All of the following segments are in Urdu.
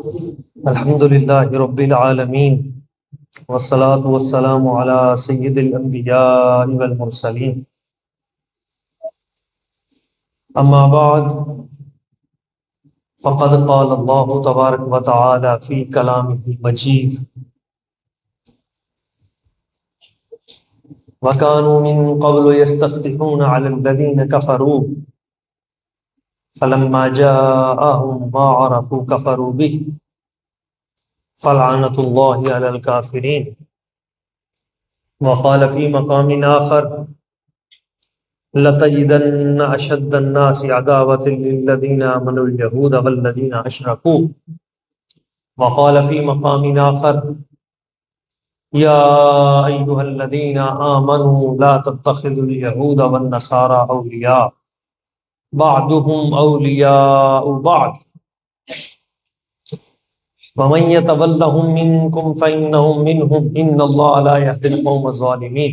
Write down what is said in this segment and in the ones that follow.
الحمد للہ رب العالمین والصلاة والسلام علی سید الانبیاء والمرسلین اما بعد فقد قال اللہ تبارک و تعالی فی کلامہ المجید وَكَانُوا مِن قَبْلُ يَسْتَفْتِحُونَ عَلَى الَّذِينَ كَفَرُوا فَلَمَّا جَاءَهُم مَّا عَرَفُوا كَفَرُوا بِهِ فَلَعْنَةُ اللَّهِ عَلَى الْكَافِرِينَ وقال في مقام آخر لَتَجِدَنَّ أَشَدَّ النَّاسِ عَدَاوَةً لِلَّذِينَ آمَنُوا الْيَهُودَ وَالَّذِينَ أَشْرَكُوا وقال في مقام آخر يا أيها الذين آمنوا لا تتخذوا اليهود والنصارى أولياء بعضهم أولياء بعض ومن يتولهم منكم فإنهم منهم إن الله لا يهدي القوم الظالمين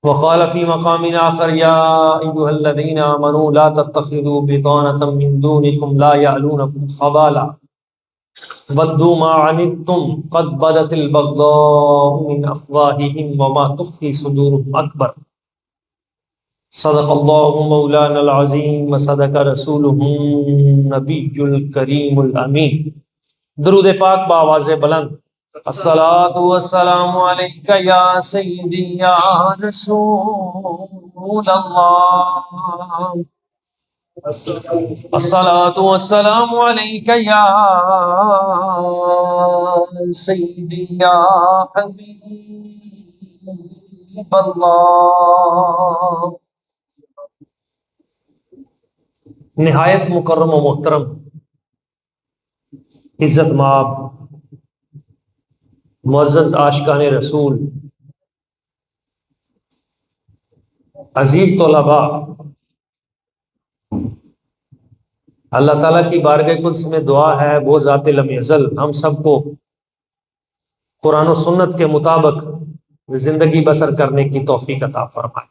وقال في مقام آخر يا أيها الذين آمنوا لا تتخذوا بطانة من دونكم لا يألونكم خبالا ودوا ما عنتم قد بدت البغضاء من أفواههم وما تخفي صدورهم أكبر صدق الله مولانا العظيم وصدق رسوله النبي الكريم الأمين. درود پاک بآواز بلند. الصلاة والسلام عليك يا سيدي يا رسول الله الصلاة والسلام عليك يا سيدي يا حبيب الله. نہایت مکرم و محترم عزت مآب معزز عاشقان رسول عزیز طلباء، اللہ تعالیٰ کی بارگاہ قدس میں دعا ہے وہ ذات لم یزل ہم سب کو قرآن و سنت کے مطابق زندگی بسر کرنے کی توفیق عطا فرمائے.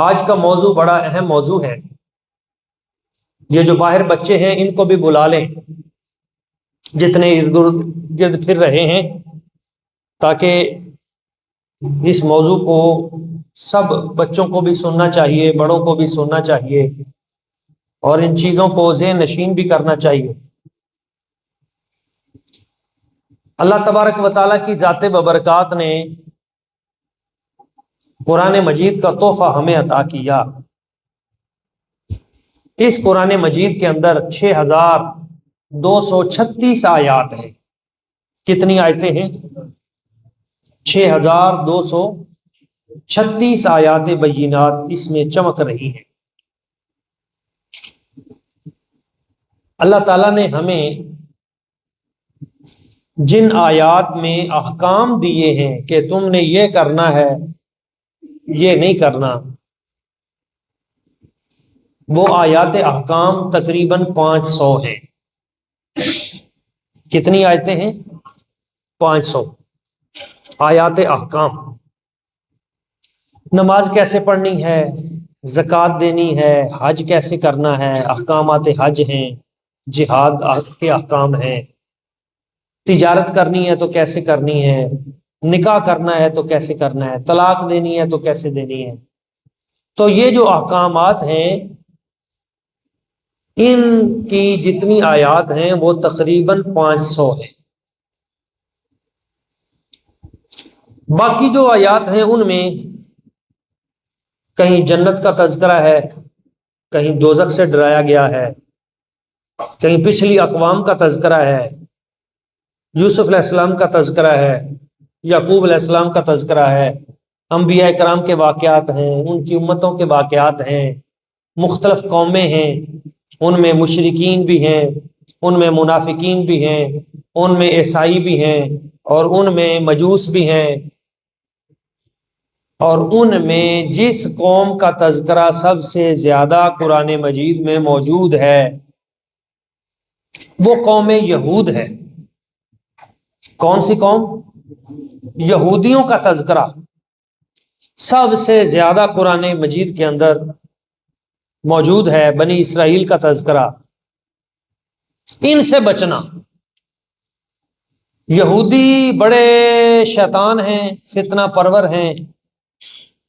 آج کا موضوع بڑا اہم موضوع ہے. یہ جو باہر بچے ہیں ان کو بھی بلا لیں جتنے ارد گرد پھر رہے ہیں، تاکہ اس موضوع کو سب بچوں کو بھی سننا چاہیے، بڑوں کو بھی سننا چاہیے اور ان چیزوں کو ذہن نشین بھی کرنا چاہیے. اللہ تبارک و تعالیٰ کی ذات ببرکات نے قرآن مجید کا تحفہ ہمیں عطا کیا. اس قرآن مجید کے اندر 6236 آیات ہیں. کتنی آیتیں ہیں؟ 6236 آیات بینات اس میں چمک رہی ہیں. اللہ تعالیٰ نے ہمیں جن آیات میں احکام دیے ہیں کہ تم نے یہ کرنا ہے یہ نہیں کرنا، وہ آیات احکام تقریباً 500 ہیں. کتنی آیتیں ہیں؟ 500 آیات احکام. نماز کیسے پڑھنی ہے، زکوٰۃ دینی ہے، حج کیسے کرنا ہے، احکامات حج ہیں، جہاد کے احکام ہیں، تجارت کرنی ہے تو کیسے کرنی ہے، نکاح کرنا ہے تو کیسے کرنا ہے، طلاق دینی ہے تو کیسے دینی ہے. تو یہ جو احکامات ہیں ان کی جتنی آیات ہیں وہ تقریباً 500 ہیں. باقی جو آیات ہیں ان میں کہیں جنت کا تذکرہ ہے، کہیں دوزخ سے ڈرایا گیا ہے، کہیں پچھلی اقوام کا تذکرہ ہے، یوسف علیہ السلام کا تذکرہ ہے، یعقوب علیہ السلام کا تذکرہ ہے، انبیاء کرام کے واقعات ہیں، ان کی امتوں کے واقعات ہیں، مختلف قومیں ہیں، ان میں مشرکین بھی ہیں، ان میں منافقین بھی ہیں، ان میں عیسائی بھی ہیں اور ان میں مجوس بھی ہیں. اور ان میں جس قوم کا تذکرہ سب سے زیادہ قرآن مجید میں موجود ہے وہ قوم یہود ہے. کون سی قوم؟ یہودیوں کا تذکرہ سب سے زیادہ قرآن مجید کے اندر موجود ہے. بنی اسرائیل کا تذکرہ، ان سے بچنا. یہودی بڑے شیطان ہیں، فتنہ پرور ہیں،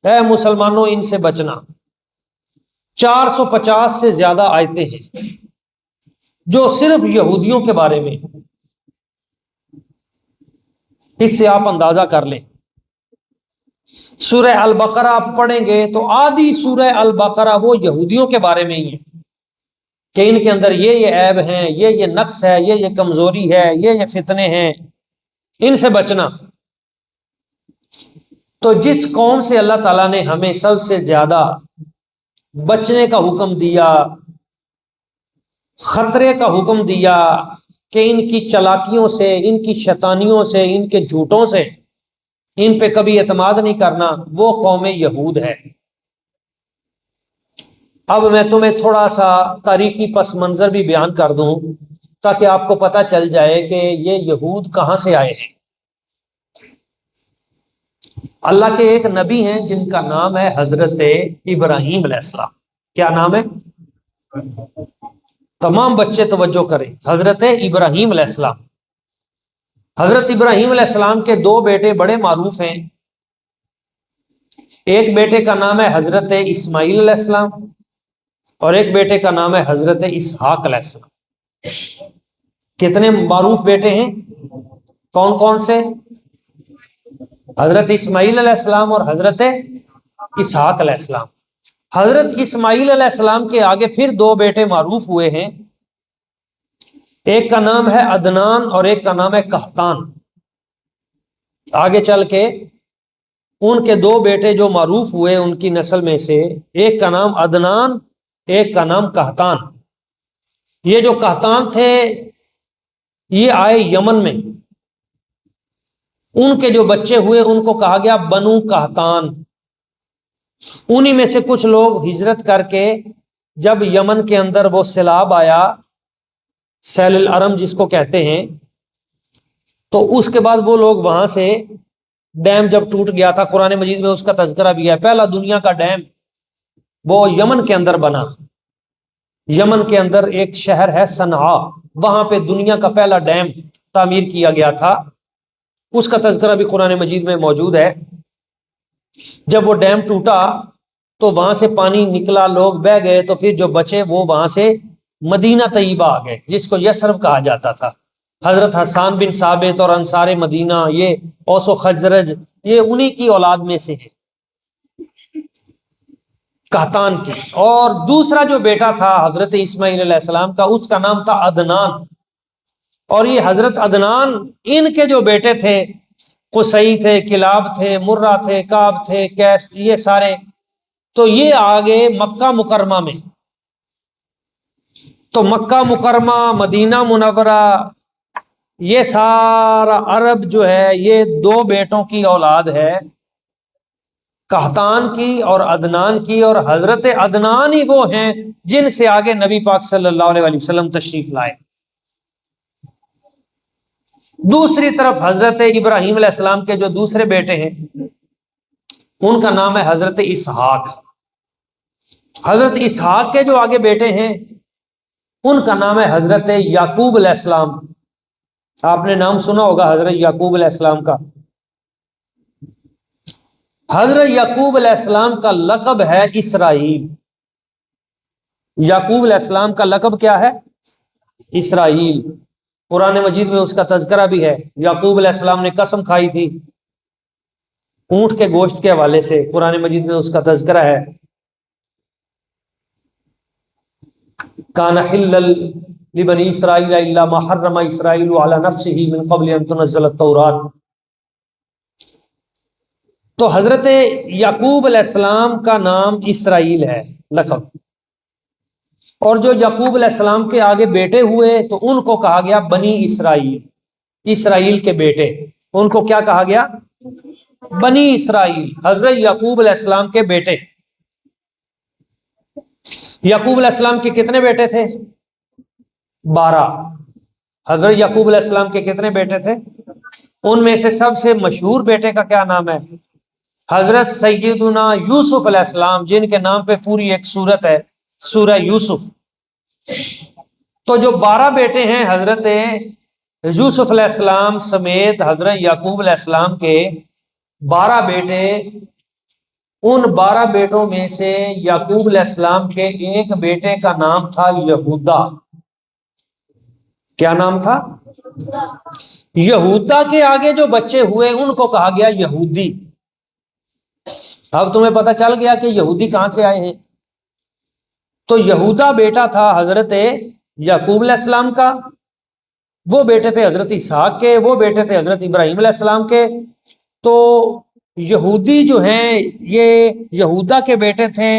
اے مسلمانوں ان سے بچنا. 450 سے زیادہ آیتیں ہیں جو صرف یہودیوں کے بارے میں. اس سے آپ اندازہ کر لیں. سورہ البقرہ آپ پڑھیں گے تو آدھی سورہ البقرہ وہ یہودیوں کے بارے میں ہی ہے کہ ان کے اندر یہ عیب ہیں، یہ نقص ہے، یہ کمزوری ہے، یہ فتنے ہیں، ان سے بچنا. تو جس قوم سے اللہ تعالیٰ نے ہمیں سب سے زیادہ بچنے کا حکم دیا، خطرے کا حکم دیا کہ ان کی چالاکیوں سے، ان کی شیطانیوں سے، ان کے جھوٹوں سے ان پہ کبھی اعتماد نہیں کرنا، وہ قوم یہود ہے. اب میں تمہیں تھوڑا سا تاریخی پس منظر بھی بیان کر دوں تاکہ آپ کو پتہ چل جائے کہ یہ یہود کہاں سے آئے ہیں. اللہ کے ایک نبی ہیں جن کا نام ہے حضرت ابراہیم علیہ السلام. کیا نام ہے؟ تمام بچے توجہ کریں، حضرت ابراہیم علیہ السلام. حضرت ابراہیم علیہ السلام کے دو بیٹے بڑے معروف ہیں. ایک بیٹے کا نام ہے حضرت اسماعیل علیہ السلام اور ایک بیٹے کا نام ہے حضرت اسحاق علیہ السلام. کتنے معروف بیٹے ہیں؟ کون کون سے؟ حضرت اسماعیل علیہ السلام اور حضرت اسحاق علیہ السلام. حضرت اسماعیل علیہ السلام کے آگے پھر دو بیٹے معروف ہوئے ہیں. ایک کا نام ہے عدنان اور ایک کا نام ہے قحطان. آگے چل کے ان کے دو بیٹے جو معروف ہوئے ان کی نسل میں سے ایک کا نام عدنان، ایک کا نام قحطان. یہ جو قحطان تھے یہ آئے یمن میں. ان کے جو بچے ہوئے ان کو کہا گیا بنو قحطان. انہی میں سے کچھ لوگ ہجرت کر کے جب یمن کے اندر وہ سیلاب آیا، سیل العرم جس کو کہتے ہیں، تو اس کے بعد وہ لوگ وہاں سے ڈیم جب ٹوٹ گیا تھا، قرآن مجید میں اس کا تذکرہ بھی ہے. پہلا دنیا کا ڈیم وہ یمن کے اندر بنا. یمن کے اندر ایک شہر ہے صنعاء، وہاں پہ دنیا کا پہلا ڈیم تعمیر کیا گیا تھا. اس کا تذکرہ بھی قرآن مجید میں موجود ہے. جب وہ ڈیم ٹوٹا تو وہاں سے پانی نکلا، لوگ بہہ گئے، تو پھر جو بچے وہ وہاں سے مدینہ طیبہ آ گئے جس کو یثرب کہا جاتا تھا. حضرت حسان بن ثابت اور انصار مدینہ، یہ اوس و خزرج، یہ انہی کی اولاد میں سے ہے، قحطان کی. اور دوسرا جو بیٹا تھا حضرت اسماعیل علیہ السلام کا، اس کا نام تھا عدنان. اور یہ حضرت عدنان، ان کے جو بیٹے تھے قصی تھے، کلاب تھے، مرہ تھے، کعب تھے، کیس، یہ سارے. تو یہ آگے مکہ مکرمہ میں، تو مکہ مکرمہ، مدینہ منورہ، یہ سارا عرب جو ہے یہ دو بیٹوں کی اولاد ہے، قحطان کی اور عدنان کی. اور حضرت عدنان ہی وہ ہیں جن سے آگے نبی پاک صلی اللہ علیہ وسلم تشریف لائے. دوسری طرف حضرت ابراہیم علیہ السلام کے جو دوسرے بیٹے ہیں ان کا نام ہے حضرت اسحاق. حضرت اسحاق کے جو آگے بیٹے ہیں ان کا نام ہے حضرت یعقوب علیہ السلام. آپ نے نام سنا ہوگا حضرت یعقوب علیہ السلام کا. حضرت یعقوب علیہ السلام کا لقب ہے اسرائیل. یعقوب علیہ السلام کا لقب کیا ہے؟ اسرائیل. قرآن مجید میں اس کا تذکرہ بھی ہے. یعقوب علیہ السلام نے قسم کھائی تھی اونٹ کے گوشت کے حوالے سے، قرآن مجید میں اس کا تذکرہ ہے. کان حلا لبنی اسرائیل الا ما حرم اسرائیل علی نفسہ من قبل ان تنزل التوراۃ. تو حضرت یعقوب علیہ السلام کا نام اسرائیل ہے، لقب. اور جو یعقوب علیہ السلام کے آگے بیٹے ہوئے تو ان کو کہا گیا بنی اسرائیل، اسرائیل کے بیٹے. ان کو کیا کہا گیا؟ بنی اسرائیل، حضرت یعقوب علیہ السلام کے بیٹے. یعقوب علیہ السلام کے کتنے بیٹے تھے؟ 12. حضرت یعقوب علیہ السلام کے کتنے بیٹے تھے؟ ان میں سے سب سے مشہور بیٹے کا کیا نام ہے؟ حضرت سیدنا یوسف علیہ السلام، جن کے نام پہ پوری ایک سورت ہے، سورہ یوسف. تو جو 12 بیٹے ہیں حضرت یوسف علیہ السلام سمیت حضرت یعقوب علیہ السلام کے 12 بیٹے، ان 12 بیٹوں میں سے یعقوب علیہ السلام کے ایک بیٹے کا نام تھا یہودا۔ کیا نام تھا؟ یہودا کے آگے جو بچے ہوئے ان کو کہا گیا یہودی۔ اب تمہیں پتہ چل گیا کہ یہودی کہاں سے آئے ہیں۔ تو یہودا بیٹا تھا حضرت یعقوب علیہ السلام کا، وہ بیٹے تھے حضرت اسحاق کے، وہ بیٹے تھے حضرت ابراہیم علیہ السلام کے۔ تو یہودی جو ہیں یہ یہودا کے بیٹے تھے،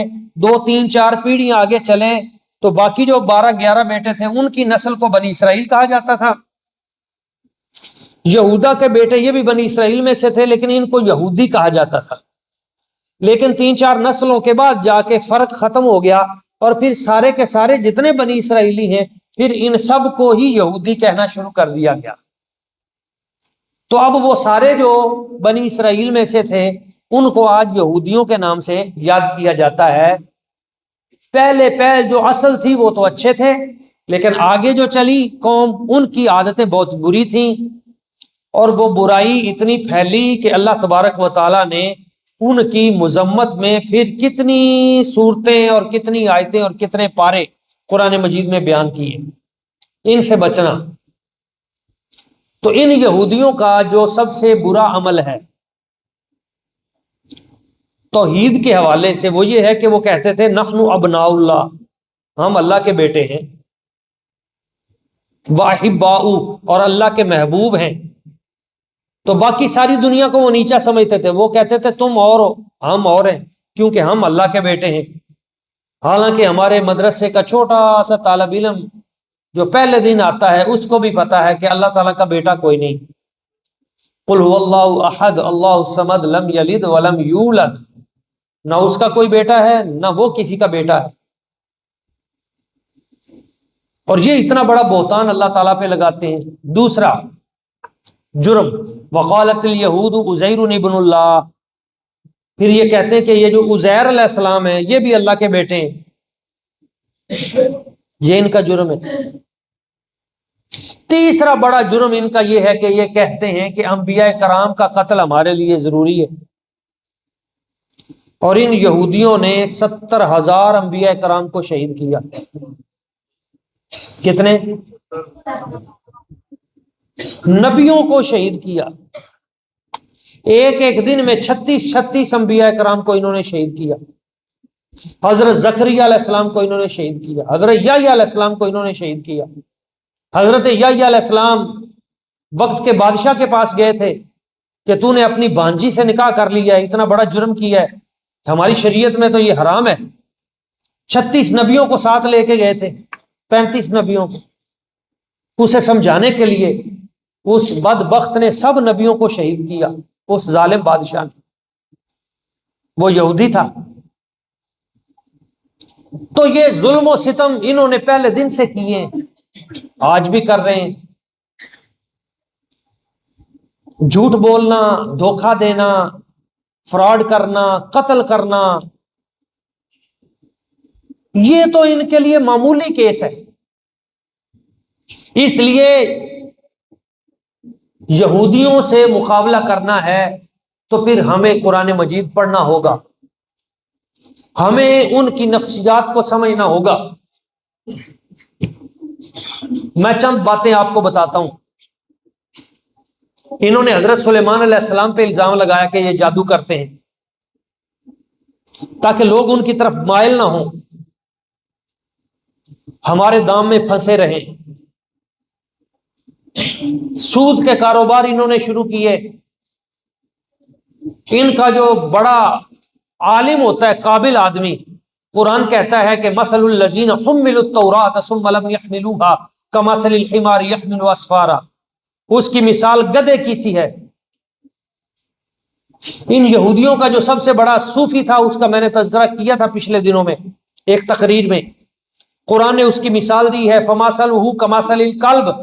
2 3 4 پیڑھیاں آگے چلیں تو باقی جو 12 11 بیٹے تھے ان کی نسل کو بنی اسرائیل کہا جاتا تھا۔ یہودا کے بیٹے یہ بھی بنی اسرائیل میں سے تھے لیکن ان کو یہودی کہا جاتا تھا۔ لیکن 3 4 نسلوں کے بعد جا کے فرق ختم ہو گیا اور پھر سارے کے سارے جتنے بنی اسرائیلی ہیں پھر ان سب کو ہی یہودی کہنا شروع کر دیا گیا۔ تو اب وہ سارے جو بنی اسرائیل میں سے تھے ان کو آج یہودیوں کے نام سے یاد کیا جاتا ہے۔ پہلے جو اصل تھی وہ تو اچھے تھے، لیکن آگے جو چلی قوم ان کی عادتیں بہت بری تھیں، اور وہ برائی اتنی پھیلی کہ اللہ تبارک و تعالیٰ نے ان کی مذمت میں پھر کتنی صورتیں اور کتنی آیتیں اور کتنے پارے قرآن مجید میں بیان کیے ان سے بچنا۔ تو ان یہودیوں کا جو سب سے برا عمل ہے توحید کے حوالے سے وہ یہ ہے کہ وہ کہتے تھے نحن ابناء اللہ، ہم اللہ کے بیٹے ہیں، واحباء اور اللہ کے محبوب ہیں۔ تو باقی ساری دنیا کو وہ نیچا سمجھتے تھے، وہ کہتے تھے تم اور ہو ہم اور ہیں کیونکہ ہم اللہ کے بیٹے ہیں۔ حالانکہ ہمارے مدرسے کا چھوٹا سا طالب علم جو پہلے دن آتا ہے اس کو بھی پتا ہے کہ اللہ تعالیٰ کا بیٹا کوئی نہیں۔ قل هو اللہ احد اللہ الصمد لم یلد ولم یولد، نہ اس کا کوئی بیٹا ہے نہ وہ کسی کا بیٹا ہے۔ اور یہ اتنا بڑا بہتان اللہ تعالیٰ پہ لگاتے ہیں۔ دوسرا جرم، وقالت الیہود عزیر ابن اللہ، پھر یہ کہتے ہیں کہ یہ جو عزیر علیہ السلام ہے یہ بھی اللہ کے بیٹے ہیں، یہ ان کا جرم ہے۔ تیسرا بڑا جرم ان کا یہ ہے کہ یہ کہتے ہیں کہ انبیاء کرام کا قتل ہمارے لیے ضروری ہے، اور ان یہودیوں نے 70,000 انبیاء کرام کو شہید کیا۔ کتنے؟ نبیوں کو شہید کیا۔ ایک دن میں 36 انبیاء کرام کو انہوں نے شہید کیا۔ حضرت زکریا علیہ السلام کو انہوں نے شہید کیا، حضرت یحییٰ علیہ السلام کو انہوں نے شہید کیا۔ حضرت یحییٰ علیہ السلام وقت کے بادشاہ کے پاس گئے تھے کہ تو نے اپنی بانجی سے نکاح کر لیا ہے، اتنا بڑا جرم کیا ہے، ہماری شریعت میں تو یہ حرام ہے۔ 36 نبیوں کو ساتھ لے کے گئے تھے، 35 نبیوں کو، اسے سمجھانے کے لیے اس بدبخت نے سب نبیوں کو شہید کیا، اس ظالم بادشاہ نے، وہ یہودی تھا۔ تو یہ ظلم و ستم انہوں نے پہلے دن سے کیے ہیں، آج بھی کر رہے ہیں۔ جھوٹ بولنا، دھوکہ دینا، فراڈ کرنا، قتل کرنا، یہ تو ان کے لیے معمولی کیس ہے۔ اس لیے یہودیوں سے مقابلہ کرنا ہے تو پھر ہمیں قرآن مجید پڑھنا ہوگا، ہمیں ان کی نفسیات کو سمجھنا ہوگا۔ میں چند باتیں آپ کو بتاتا ہوں۔ انہوں نے حضرت سلیمان علیہ السلام پہ الزام لگایا کہ یہ جادو کرتے ہیں تاکہ لوگ ان کی طرف مائل نہ ہوں، ہمارے دام میں پھنسے رہیں۔ سود کے کاروبار انہوں نے شروع کیے۔ ان کا جو بڑا عالم ہوتا ہے، قابل آدمی، قرآن کہتا ہے کہ مثل الذین حملوا التوراۃ ثم لم يحملوها کمثل الحمار يحمل اسفارا، اس کی مثال گدھے کی سی ہے۔ ان یہودیوں کا جو سب سے بڑا صوفی تھا اس کا میں نے تذکرہ کیا تھا پچھلے دنوں میں ایک تقریر میں، قرآن نے اس کی مثال دی ہے فمثلہ کمثل الکلب،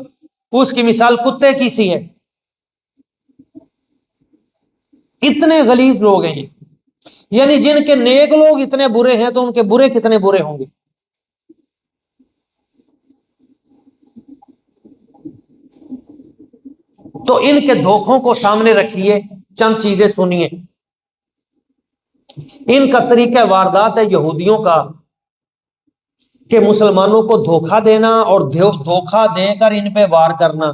اس کی مثال کتے کی سی ہے۔ اتنے غلیظ لوگ ہیں، یعنی جن کے نیک لوگ اتنے برے ہیں تو ان کے برے کتنے برے ہوں گے۔ تو ان کے دھوکوں کو سامنے رکھیے، چند چیزیں سنیے۔ ان کا طریقہ واردات ہے یہودیوں کا کہ مسلمانوں کو دھوکہ دینا اور دھوکہ دے کر ان پہ وار کرنا۔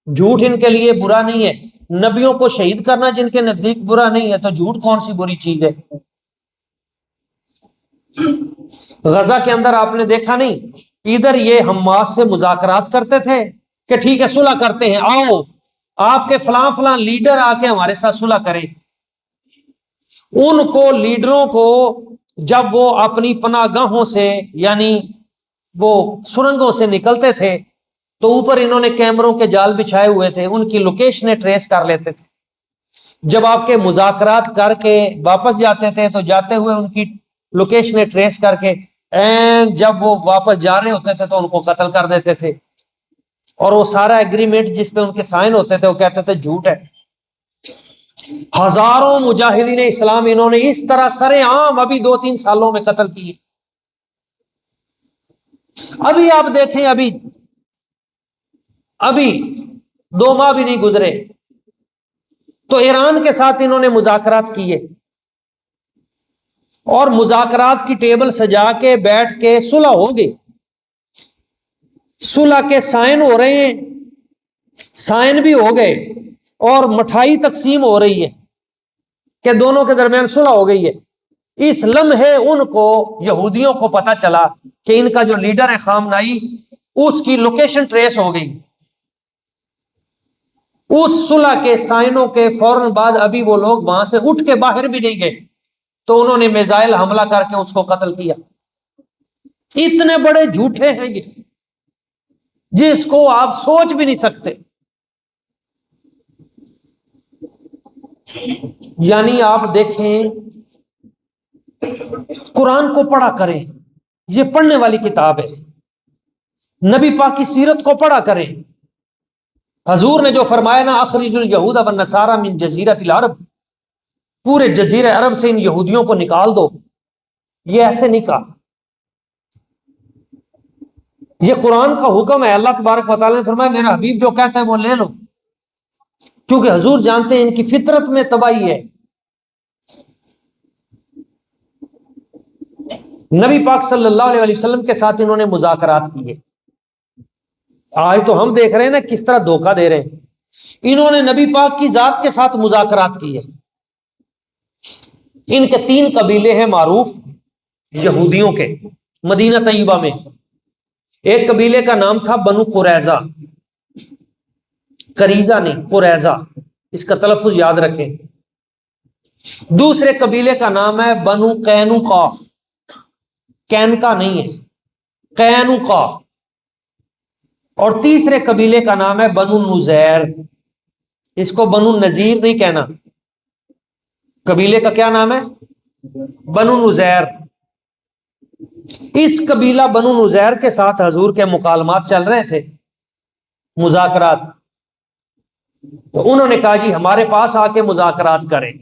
جھوٹ ان کے لیے برا نہیں ہے، نبیوں کو شہید کرنا جن کے نزدیک برا نہیں ہے، تو جھوٹ کون سی بری چیز ہے؟ غزہ کے اندر آپ نے دیکھا نہیں، ادھر یہ حماس سے مذاکرات کرتے تھے کہ ٹھیک ہے صلح کرتے ہیں، آؤ آپ کے فلاں فلاں لیڈر آ کے ہمارے ساتھ صلح کریں۔ ان کو لیڈروں کو جب وہ اپنی پناہ گاہوں سے یعنی وہ سرنگوں سے نکلتے تھے تو اوپر انہوں نے کیمروں کے جال بچھائے ہوئے تھے، ان کی لوکیشنیں ٹریس کر لیتے تھے۔ جب آپ کے مذاکرات کر کے واپس جاتے تھے تو جاتے ہوئے ان کی لوکیشنیں ٹریس کر کے جب وہ واپس جا رہے ہوتے تھے تو ان کو قتل کر دیتے تھے، اور وہ سارا ایگریمنٹ جس پہ ان کے سائن ہوتے تھے وہ کہتے تھے جھوٹ ہے۔ ہزاروں مجاہدین اسلام انہوں نے اس طرح سرے عام ابھی 2-3 سالوں میں قتل کیے۔ ابھی آپ دیکھیں، ابھی 2 ماہ بھی نہیں گزرے تو ایران کے ساتھ انہوں نے مذاکرات کیے، اور مذاکرات کی ٹیبل سجا کے بیٹھ کے صلح ہو گئی، صلح کے سائن ہو رہے ہیں، سائن بھی ہو گئے، اور مٹھائی تقسیم ہو رہی ہے کہ دونوں کے درمیان صلح ہو گئی ہے۔ اس لمحے ان کو یہودیوں کو پتا چلا کہ ان کا جو لیڈر ہے خامنائی، اس کی لوکیشن ٹریس ہو گئی۔ اس صلح کے سائنوں کے فوراً بعد ابھی وہ لوگ وہاں سے اٹھ کے باہر بھی نہیں گئے تو انہوں نے میزائل حملہ کر کے اس کو قتل کیا۔ اتنے بڑے جھوٹے ہیں یہ، جس کو آپ سوچ بھی نہیں سکتے۔ یعنی آپ دیکھیں، قرآن کو پڑھا کریں، یہ پڑھنے والی کتاب ہے، نبی پاک کی سیرت کو پڑھا کریں۔ حضور نے جو فرمایا نا اخرج الیہود والنصارى من جزیرۃ العرب، پورے جزیرہ عرب سے ان یہودیوں کو نکال دو، یہ ایسے نہیں کہا، یہ قرآن کا حکم ہے۔ اللہ تبارک و تعالیٰ نے فرمایا میرا حبیب جو کہتا ہے وہ لے لو، کیونکہ حضور جانتے ہیں ان کی فطرت میں تباہی ہے۔ نبی پاک صلی اللہ علیہ وسلم کے ساتھ انہوں نے مذاکرات کیے۔ آج تو ہم دیکھ رہے ہیں نا کس طرح دھوکہ دے رہے ہیں، انہوں نے نبی پاک کی ذات کے ساتھ مذاکرات کیے۔ ان کے 3 قبیلے ہیں معروف یہودیوں کے مدینہ طیبہ میں۔ ایک قبیلے کا نام تھا بنو قریظہ، قریظہ نہیں قریظہ، اس کا تلفظ یاد رکھیں۔ دوسرے قبیلے کا نام ہے بنو قینقاع، قینقاع نہیں ہے، قینقاع۔ اور تیسرے قبیلے کا نام ہے بنو نذیر، اس کو بنو نذیر نہیں کہنا، قبیلے کا کیا نام ہے؟ بنو نذیر۔ اس قبیلہ بنو نذیر کے ساتھ حضور کے مکالمات چل رہے تھے، مذاکرات، تو انہوں نے کہا جی ہمارے پاس آ کے مذاکرات کریں،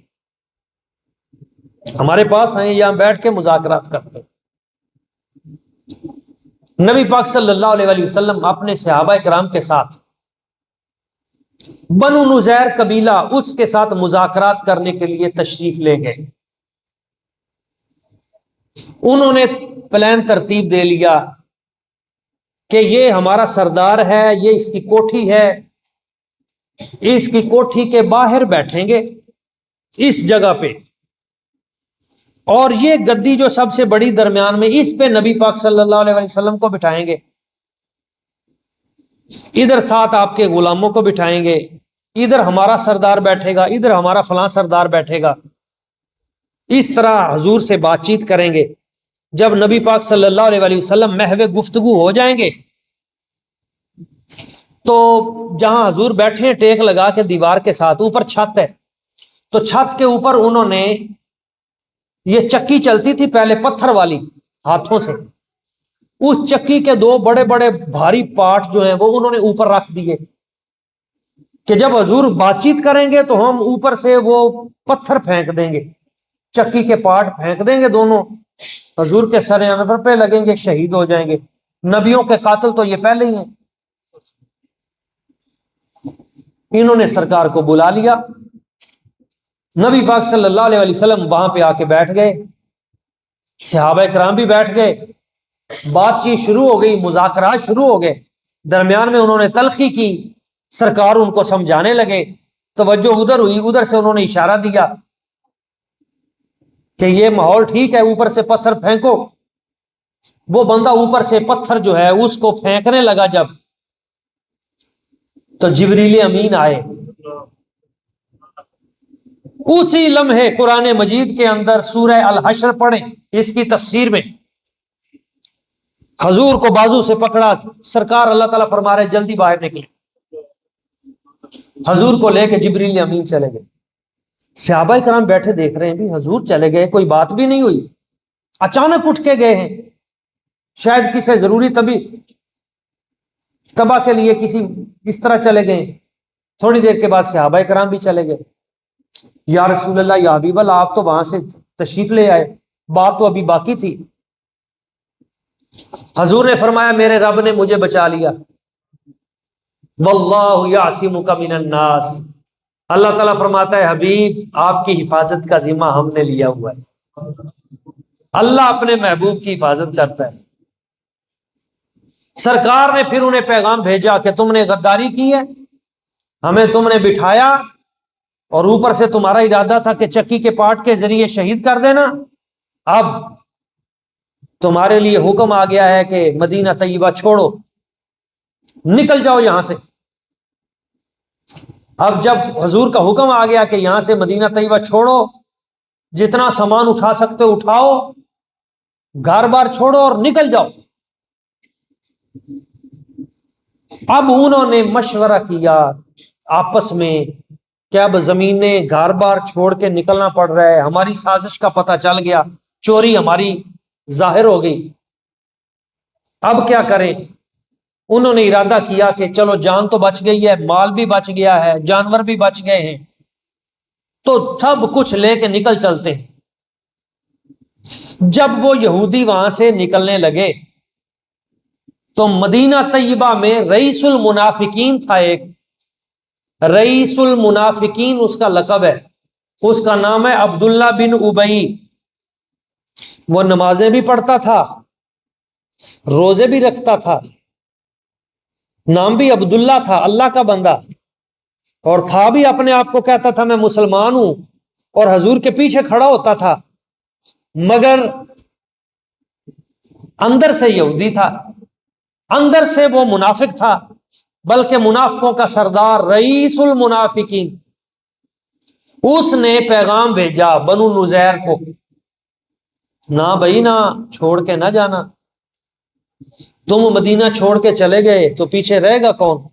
ہمارے پاس آئیں، یہاں بیٹھ کے مذاکرات کرتے۔ نبی پاک صلی اللہ علیہ وسلم اپنے صحابہ کرام کے ساتھ بنو نذیر قبیلہ اس کے ساتھ مذاکرات کرنے کے لیے تشریف لے گئے۔ انہوں نے پلان ترتیب دے لیا کہ یہ ہمارا سردار ہے، یہ اس کی کوٹھی ہے، اس کی کوٹھی کے باہر بیٹھیں گے اس جگہ پہ، اور یہ گدی جو سب سے بڑی درمیان میں، اس پہ نبی پاک صلی اللہ علیہ وسلم کو بٹھائیں گے، ادھر ساتھ آپ کے غلاموں کو بٹھائیں گے، ادھر ہمارا سردار بیٹھے گا، ادھر ہمارا فلاں سردار بیٹھے گا۔ اس طرح حضور سے بات چیت کریں گے۔ جب نبی پاک صلی اللہ علیہ وسلم محو گفتگو ہو جائیں گے تو جہاں حضور بیٹھے ہیں ٹیک لگا کے دیوار کے ساتھ، اوپر چھت ہے، تو چھت کے اوپر انہوں نے یہ چکی چلتی تھی پہلے پتھر والی ہاتھوں سے، اس چکی کے 2 بڑے بڑے بھاری پاٹ جو ہیں وہ انہوں نے اوپر رکھ دیے کہ جب حضور بات چیت کریں گے تو ہم اوپر سے وہ پتھر پھینک دیں گے، چکی کے پاٹ پھینک دیں گے، دونوں حضور کے سر انور پہ لگیں گے، شہید ہو جائیں گے۔ نبیوں کے قاتل تو یہ پہلے ہی ہیں۔ انہوں نے سرکار کو بلا لیا، نبی پاک صلی اللہ علیہ وسلم وہاں پہ آ کے بیٹھ گئے، صحابہ کرام بھی بیٹھ گئے، بات چیت شروع ہو گئی، مذاکرات شروع ہو گئے، درمیان میں انہوں نے تلخی کی، سرکار ان کو سمجھانے لگے، توجہ ادھر ہوئی، ادھر سے انہوں نے اشارہ دیا کہ یہ ماحول ٹھیک ہے، اوپر سے پتھر پھینکو۔ وہ بندہ اوپر سے پتھر جو ہے اس کو پھینکنے لگا جب، تو جبریل امین آئے، اسی لمحے قرآن مجید کے اندر سورہ الحشر پڑھیں، اس کی تفسیر میں حضور کو بازو سے پکڑا، سرکار اللہ تعالیٰ فرما رہے جلدی باہر نکلے، حضور کو لے کے جبریل امین چلے گئے۔ صحابہ کرام بیٹھے دیکھ رہے ہیں بھی حضور چلے گئے، کوئی بات بھی نہیں ہوئی، اچانک اٹھ کے گئے ہیں، شاید کسی ضروری تباہ کے لیے کسی اس طرح چلے گئے۔ تھوڑی دیر کے بعد صحابہ کرام بھی چلے گئے۔ یا رسول اللہ، یا حبیب اللہ، آپ تو وہاں سے تشریف لے آئے، بات تو ابھی باقی تھی۔ حضور نے فرمایا میرے رب نے مجھے بچا لیا، واللہ یعصمک من الناس، اللہ تعالیٰ فرماتا ہے حبیب آپ کی حفاظت کا ذمہ ہم نے لیا ہوا ہے۔ اللہ اپنے محبوب کی حفاظت کرتا ہے۔ سرکار نے پھر انہیں پیغام بھیجا کہ تم نے غداری کی ہے، ہمیں تم نے بٹھایا اور اوپر سے تمہارا ارادہ تھا کہ چکی کے پاٹ کے ذریعے شہید کر دینا، اب تمہارے لیے حکم آ گیا ہے کہ مدینہ طیبہ چھوڑو، نکل جاؤ یہاں سے۔ اب جب حضور کا حکم آ گیا کہ یہاں سے مدینہ طیبہ چھوڑو، جتنا سامان اٹھا سکتے ہو اٹھاؤ، گھر بار چھوڑو اور نکل جاؤ۔ اب انہوں نے مشورہ کیا آپس میں کہ اب زمینیں گھر بار چھوڑ کے نکلنا پڑ رہا ہے، ہماری سازش کا پتہ چل گیا، چوری ہماری ظاہر ہو گئی، اب کیا کریں؟ انہوں نے ارادہ کیا کہ چلو جان تو بچ گئی ہے، مال بھی بچ گیا ہے، جانور بھی بچ گئے ہیں، تو سب کچھ لے کے نکل چلتے ہیں۔ جب وہ یہودی وہاں سے نکلنے لگے تو مدینہ طیبہ میں رئیس المنافقین تھا، ایک رئیس المنافقین اس کا لقب ہے، اس کا نام ہے عبداللہ بن ابی۔ وہ نمازیں بھی پڑھتا تھا، روزے بھی رکھتا تھا، نام بھی عبداللہ تھا، اللہ کا بندہ، اور تھا بھی اپنے آپ کو کہتا تھا میں مسلمان ہوں، اور حضور کے پیچھے کھڑا ہوتا تھا، مگر اندر سے یہودی تھا، اندر سے وہ منافق تھا، بلکہ منافقوں کا سردار رئیس المنافقین۔ اس نے پیغام بھیجا بنو نذیر کو، نہ بھائی نہ، چھوڑ کے نہ جانا، تم مدینہ چھوڑ کے چلے گئے تو پیچھے رہے گا کون؟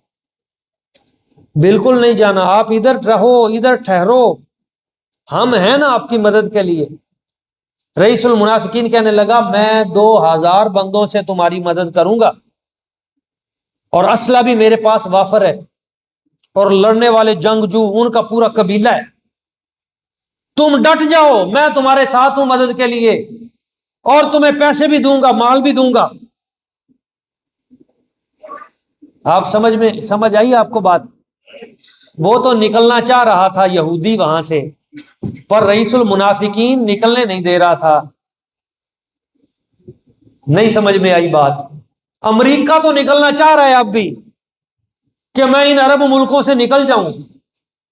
بالکل نہیں جانا، آپ ادھر رہو، ادھر ٹھہرو، ہم ہیں نا آپ کی مدد کے لیے۔ رئیس المنافقین کہنے لگا میں 2000 بندوں سے تمہاری مدد کروں گا، اور اسلحہ بھی میرے پاس وافر ہے، اور لڑنے والے جنگجو ان کا پورا قبیلہ ہے، تم ڈٹ جاؤ، میں تمہارے ساتھ ہوں مدد کے لیے، اور تمہیں پیسے بھی دوں گا، مال بھی دوں گا۔ آپ سمجھ آئی آپ کو بات؟ وہ تو نکلنا چاہ رہا تھا یہودی وہاں سے، پر رئیس المنافقین نکلنے نہیں دے رہا تھا۔ نہیں سمجھ میں آئی بات؟ امریکہ تو نکلنا چاہ رہا ہے اب بھی کہ میں ان عرب ملکوں سے نکل جاؤں،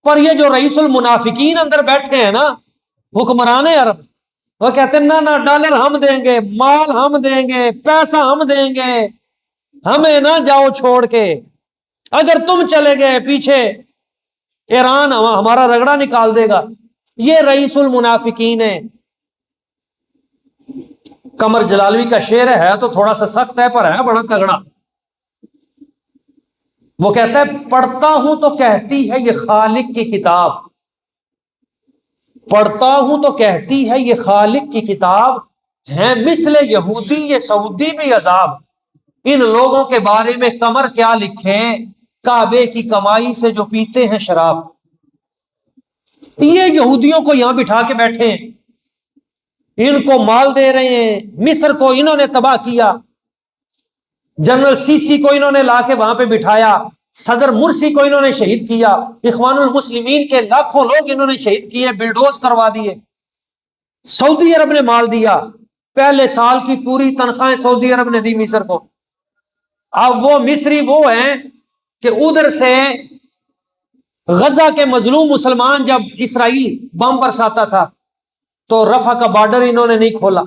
پر یہ جو رئیس المنافقین اندر بیٹھے ہیں نا، حکمران عرب، وہ کہتے ہیں نہ نہ، ڈالر ہم دیں گے، مال ہم دیں گے، پیسہ ہم دیں گے، ہمیں نہ جاؤ چھوڑ کے، اگر تم چلے گئے پیچھے ایران ہمارا رگڑا نکال دے گا۔ یہ رئیس المنافقین ہے۔ قمر جلالوی کا شعر ہے تو تھوڑا سا سخت ہے، پر ہے بڑا تگڑا۔ وہ کہتا ہے پڑھتا ہوں تو کہتی ہے یہ خالق کی کتاب، پڑھتا ہوں تو کہتی ہے یہ خالق کی کتاب، ہیں مثل یہودی یہ سعودی بھی عذاب، ان لوگوں کے بارے میں قمر کیا لکھے، کعبے کی کمائی سے جو پیتے ہیں شراب۔ یہ یہودیوں کو یہاں بٹھا کے بیٹھے ہیں، ان کو مال دے رہے ہیں، مصر کو انہوں نے تباہ کیا، جنرل سی سی کو انہوں نے لا کے وہاں پہ بٹھایا، صدر مرسی کو انہوں نے شہید کیا، اخوان المسلمین کے لاکھوں لوگ انہوں نے شہید کیے، بلڈوز کروا دیے۔ سعودی عرب نے مال دیا، پہلے سال کی پوری تنخواہیں سعودی عرب نے دی مصر کو۔ اب وہ مصری وہ ہیں کہ ادھر سے غزہ کے مظلوم مسلمان جب اسرائیل بم برساتا تھا تو رفح کا بارڈر انہوں نے نہیں کھولا،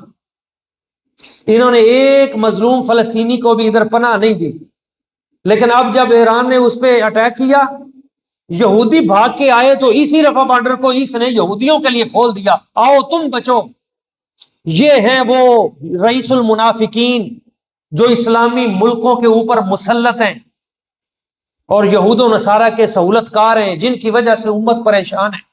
انہوں نے ایک مظلوم فلسطینی کو بھی ادھر پناہ نہیں دی۔ لیکن اب جب ایران نے اس پہ اٹیک کیا، یہودی بھاگ کے آئے تو اسی رفح بارڈر کو اس نے یہودیوں کے لیے کھول دیا، آؤ تم بچو۔ یہ ہیں وہ رئیس المنافقین جو اسلامی ملکوں کے اوپر مسلط ہیں اور یہود و نصارہ کے سہولت کار ہیں، جن کی وجہ سے امت پریشان ہے۔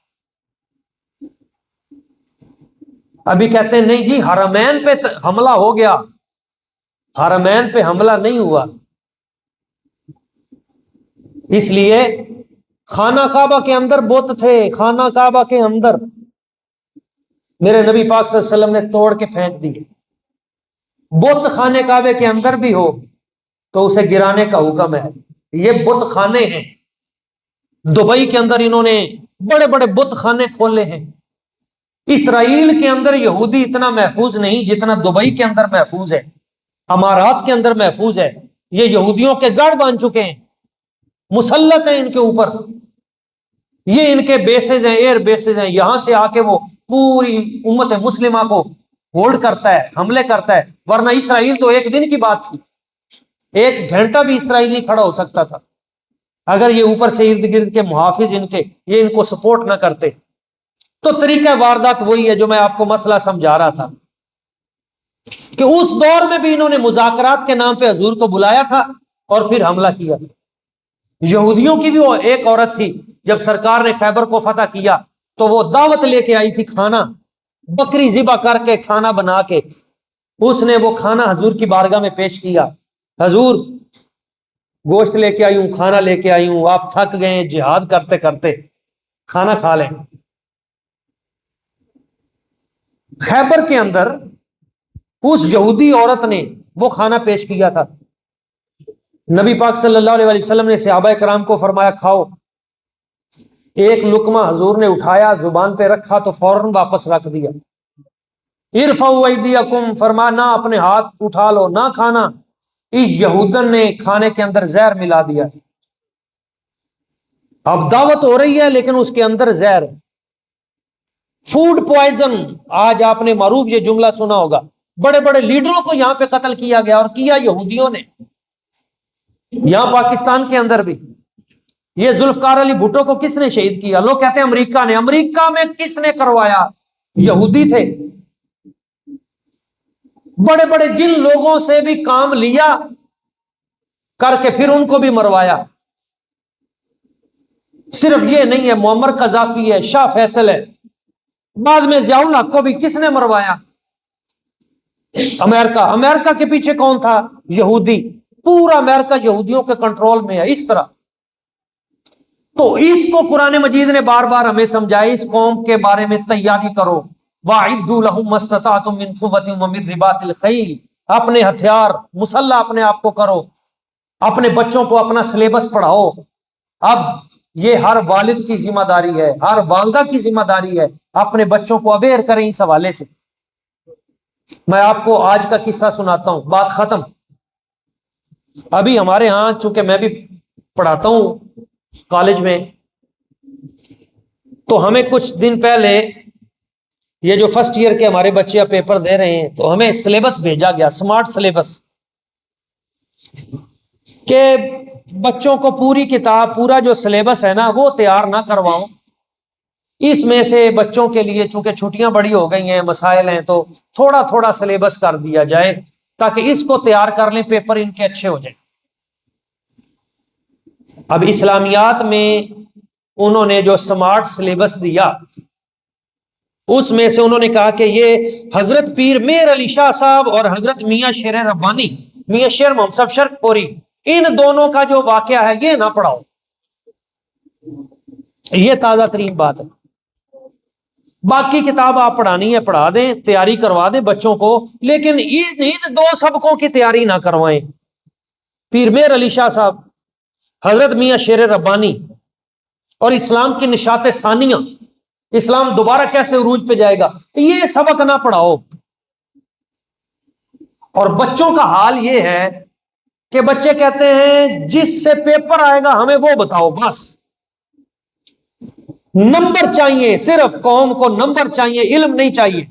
ابھی کہتے ہیں نہیں جی حرمین پہ حملہ ہو گیا، حرمین پہ حملہ نہیں ہوا۔ اس لیے خانہ کعبہ کے اندر بت تھے، خانہ کعبہ کے اندر میرے نبی پاک صلی اللہ علیہ وسلم نے توڑ کے پھینک دیے۔ بت خانے کعبے کے اندر بھی ہو تو اسے گرانے کا حکم ہے۔ یہ بت خانے ہیں، دبئی کے اندر انہوں نے بڑے بڑے بت خانے کھولے ہیں۔ اسرائیل کے اندر یہودی اتنا محفوظ نہیں جتنا دبئی کے اندر محفوظ ہے، امارات کے اندر محفوظ ہے۔ یہ یہودیوں کے گڑھ بن چکے ہیں، مسلط ہیں ان کے اوپر، یہ ان کے بیسز ہیں، ایئر بیسز ہیں، یہاں سے آ کے وہ پوری امت مسلمہ کو ہولڈ کرتا ہے، حملے کرتا ہے۔ ورنہ اسرائیل تو ایک دن کی بات تھی، ایک گھنٹہ بھی اسرائیل نہیں کھڑا ہو سکتا تھا اگر یہ اوپر سے ارد گرد کے محافظ ان کے یہ ان کو سپورٹ نہ کرتے۔ تو طریقہ واردات وہی ہے جو میں آپ کو مسئلہ سمجھا رہا تھا کہ اس دور میں بھی انہوں نے مذاکرات کے نام پہ حضور کو بلایا تھا اور پھر حملہ کیا تھا۔ یہودیوں کی بھی وہ ایک عورت تھی، جب سرکار نے خیبر کو فتح کیا تو وہ دعوت لے کے آئی تھی، کھانا بکری ذبح کر کے کھانا بنا کے اس نے وہ کھانا حضور کی بارگاہ میں پیش کیا۔ حضور گوشت لے کے آئی ہوں، کھانا لے کے آئی ہوں، آپ تھک گئے ہیں جہاد کرتے کرتے، کھانا کھا لیں۔ خیبر کے اندر اس یہودی عورت نے وہ کھانا پیش کیا تھا۔ نبی پاک صلی اللہ علیہ وسلم نے صحابہ کرام کو فرمایا کھاؤ۔ ایک لقمہ حضور نے اٹھایا، زبان پہ رکھا تو فوراً واپس رکھ دیا۔ ارفعوا ایدیکم، فرمایا نہ اپنے ہاتھ اٹھا لو، نہ کھانا، اس یہودن نے کھانے کے اندر زہر ملا دیا۔ اب دعوت ہو رہی ہے لیکن اس کے اندر زہر ہے، فوڈ پوائزن۔ آج آپ نے معروف یہ جملہ سنا ہوگا، بڑے بڑے لیڈروں کو یہاں پہ قتل کیا گیا، اور کیا یہودیوں نے۔ یہاں پاکستان کے اندر بھی یہ ذوالفقار علی بھٹو کو کس نے شہید کیا؟ لوگ کہتے ہیں امریکہ نے۔ امریکہ میں کس نے کروایا؟ یہودی تھے۔ بڑے بڑے جن لوگوں سے بھی کام لیا کر کے پھر ان کو بھی مروایا۔ صرف یہ نہیں ہے، معمر قذافی ہے، شاہ فیصل ہے، بعد میں ضیاء الحق کو بھی کس نے مروایا؟ امریکہ۔ امریکہ کے پیچھے کون تھا؟ یہودی۔ پورا امریکہ یہودیوں کے کنٹرول میں ہے۔ اس طرح تو اس کو قرآن مجید نے بار بار ہمیں سمجھایا، اس قوم کے بارے میں تیاری کرو۔ وَأَعِدُّوا لَهُم مَّا اسْتَطَعْتُم مِّن قُوَّةٍ وَمِن رِّبَاطِ الْخَيْلِ، اپنے ہتھیار مسلح اپنے آپ کو کرو، اپنے بچوں کو اپنا سلیبس پڑھاؤ۔ اب یہ ہر والد کی ذمہ داری ہے، ہر والدہ کی ذمہ داری ہے، اپنے بچوں کو اویئر کریں اس حوالے سے۔ میں آپ کو آج کا قصہ سناتا ہوں، بات ختم۔ ابھی ہمارے ہاں چونکہ میں بھی پڑھاتا ہوں کالج میں، تو ہمیں کچھ دن پہلے یہ جو فرسٹ ایئر کے ہمارے بچے پیپر دے رہے ہیں تو ہمیں سلیبس بھیجا گیا، سمارٹ سلیبس، کہ بچوں کو پوری کتاب، پورا جو سلیبس ہے نا وہ تیار نہ کرواؤں، اس میں سے بچوں کے لیے چونکہ چھٹیاں بڑی ہو گئی ہیں، مسائل ہیں، تو تھوڑا تھوڑا سلیبس کر دیا جائے تاکہ اس کو تیار کر لیں، پیپر ان کے اچھے ہو جائیں۔ اب اسلامیات میں انہوں نے جو سمارٹ سلیبس دیا اس میں سے انہوں نے کہا کہ یہ حضرت پیر میر علی شاہ صاحب اور حضرت میاں شیر ربانی، میاں شیر محمد صاحب شرک پوری، ان دونوں کا جو واقعہ ہے یہ نہ پڑھاؤ۔ یہ تازہ ترین بات ہے۔ باقی کتاب آپ پڑھانی ہے پڑھا دیں، تیاری کروا دیں بچوں کو، لیکن ان دو سبقوں کی تیاری نہ کروائیں۔ پیر میر علی شاہ صاحب حضرت میاں شیر ربانی اور اسلام کی نشات ثانیہ، اسلام دوبارہ کیسے عروج پہ جائے گا، یہ سبق نہ پڑھاؤ۔ اور بچوں کا حال یہ ہے کہ بچے کہتے ہیں جس سے پیپر آئے گا ہمیں وہ بتاؤ، بس نمبر چاہیے، صرف قوم کو نمبر چاہیے، علم نہیں چاہیے۔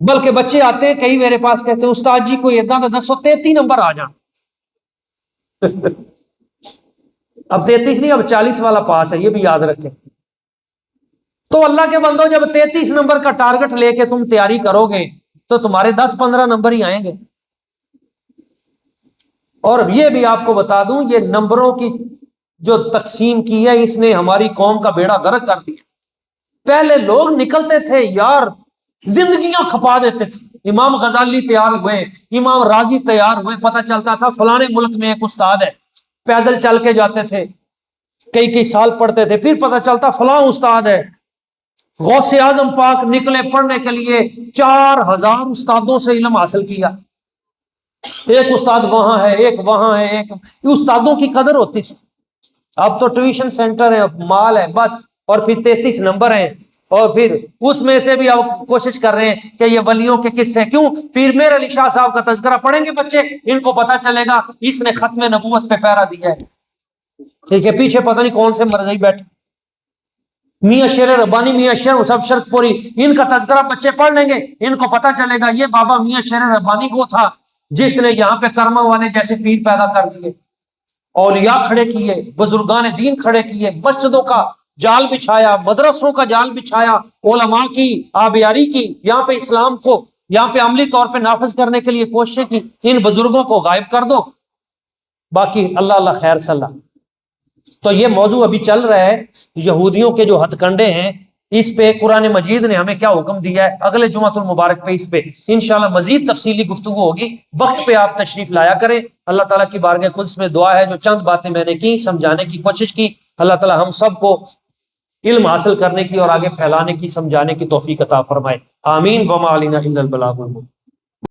بلکہ بچے آتے ہیں کئی میرے پاس کہتے ہیں استاد جی کوئی ادنا تو 233 نمبر آ جائیں۔ اب 33 نہیں، اب 40 والا پاس ہے، یہ بھی یاد رکھیں۔ تو اللہ کے بندو جب 33 نمبر کا ٹارگٹ لے کے تم تیاری کرو گے تو تمہارے 10-15 نمبر ہی آئیں گے۔ اور یہ بھی آپ کو بتا دوں، یہ نمبروں کی جو تقسیم کی ہے اس نے ہماری قوم کا بیڑا غرق کر دیا۔ پہلے لوگ نکلتے تھے یار، زندگیاں کھپا دیتے تھے۔ امام غزالی تیار ہوئے، امام راضی تیار ہوئے، پتہ چلتا تھا فلانے ملک میں ایک استاد ہے، پیدل چل کے جاتے تھے، کئی سال پڑھتے تھے، پھر پتہ چلتا فلاں استاد ہے۔ غوث اعظم پاک نکلے پڑھنے کے لیے، 4000 استادوں سے علم حاصل کیا، ایک استاد وہاں ہے، ایک وہاں ہے، ایک استادوں کی قدر ہوتی تھی۔ اب تو ٹیوشن سینٹر ہے، مال ہے بس، اور پھر 33 نمبر ہیں، اور پھر اس میں سے بھی اب کوشش کر رہے ہیں کہ یہ ولیوں کے قصے، کیوں پیر میر علی شاہ صاحب کا تذکرہ پڑھیں گے بچے، ان کو پتہ چلے گا اس نے ختم نبوت پہ پیرا دیا ہے، ٹھیک ہے، پیچھے پتہ نہیں کون سے مرضی بیٹھے۔ میاں شیر ربانی، میاں شیر سب شرک پوری، ان کا تذکرہ بچے پڑھ لیں گے، ان کو پتہ چلے گا یہ بابا میاں شیر ربانی وہ تھا جس نے یہاں پہ کرما والے جیسے پیر پیدا کر دیے، اولیاء کھڑے کیے، بزرگان دین کھڑے کیے، مسجدوں کا جال بچھایا، مدرسوں کا جال بچھایا، علماء کی آبیاری کی، یہاں پہ اسلام کو یہاں پہ عملی طور پہ نافذ کرنے کے لیے کوششیں کی۔ ان بزرگوں کو غائب کر دو، باقی اللہ اللہ خیر صلاح۔ تو یہ موضوع ابھی چل رہا ہے، یہودیوں کے جو ہتھ کنڈے ہیں، اس پہ قرآن مجید نے ہمیں کیا حکم دیا ہے، اگلے جمعۃ المبارک پہ اس پہ انشاءاللہ مزید تفصیلی گفتگو ہوگی، وقت پہ آپ تشریف لایا کریں۔ اللہ تعالیٰ کی بارگاہ قدس میں دعا ہے، جو چند باتیں میں نے کی سمجھانے کی کوشش کی، اللہ تعالیٰ ہم سب کو علم حاصل کرنے کی اور آگے پھیلانے کی، سمجھانے کی توفیق عطا فرمائے، آمین۔ وما علینا الا البلاغ المبین۔